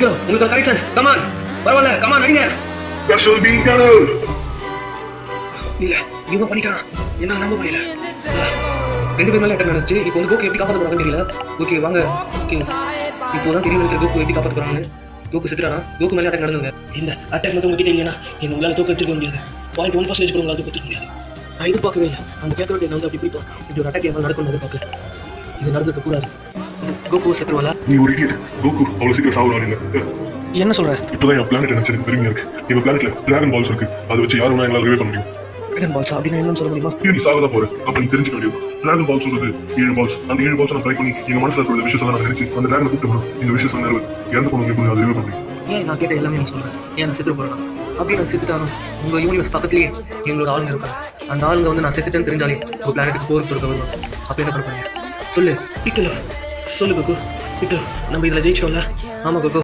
சீக்கிரம் உங்களுக்கு correct chance. Come on, பரவாயில்ல, கமான் அடிங்க. Special bean cutter. இல்ல இவன் பண்ணிட்டான், என்ன நம்ப முடியல. ரெண்டு பேர் மேலே அட்டாக் நடந்துச்சு. இப்போ வந்து கோகு எப்படி காப்பாற்ற போறாங்கன்னு தெரியல. ஓகே வாங்க, ஓகே இப்போதான் தெரியல எனக்கு கோகு எப்படி காப்பாற்ற போறாங்க. கோகு செத்துறானா? கோகு மேலே அட்டாக் நடந்தது. இந்த அட்டாக் மட்டும் உங்ககிட்ட இல்லையா என்ன உங்களால் தோக்க வச்சிருக்க முடியாது. 0.1% கூட உங்களால் தோக்க முடியாது. நான் எதிர்பார்க்கவே இல்லை. அந்த கேட்கறோட நான் வந்து அப்படி பிடிப்போம். இப்படி ஒரு அட்டாக் எவ்வளோ நடக்கணும்னு எதிர்பார்க்கல. இது நடந்துக்க கூடாது. கோகு செத்துருவாளா? நீ ஒரு இடியட். கோகு அவ்வளவு சீக்கிரம் சாவுறான் இல்ல. என்ன சொல்ற? இப்போதான் என் பிளானட் நினைச்சு எனக்கு பெருமையா இருக்கு. எங்க பிளானட்ல டிராகன் பால்ஸ் இருக்கு. அதை வச்சு யாரும் எங்களால் ரிவே பண்ண முடியும். டிராகன் பால்ஸ் அப்படின்னா என்னன்னு சொல்ல முடியுமா? நீ சாகதான் போற. அப்ப நீ தெரிஞ்சுக்க முடியும். டிராகன் பால்ஸ் சொல்றது 7 பால்ஸ். அந்த 7 பால்ஸ் நான் ட்ரை பண்ணி எங்க மனசுல இருக்கிற விஷயம் நான் நினைச்சு அந்த டிராகனை கூப்பிட்டு இந்த விஷயம் சொன்ன இறந்து போனவங்க எப்படி அதை ரிவே பண்ண முடியும். ஏன் நான் கேட்ட எல்லாமே நான் சொல்றேன். ஏன் நான் செத்து போறேன்? அப்படி நான் செத்துட்டாலும் உங்க யூனிவர்ஸ் பக்கத்துலேயே எங்களோட ஆளுங்க இருக்காங்க. அந்த ஆளுங்க வந்து நான் செத்துட்டேன்னு தெரிஞ்சாலே உங்க பிளானட்டுக்கு போருக்கு இருக்க வருவாங்க. அப்போ என்ன பண்ண போறீங்க சொல்லு? பீட்டர் சொல்லு கோகு. பீட்டர் நம்ம இதில் ஜெயிச்சோம்ல? ஆமா கோகு.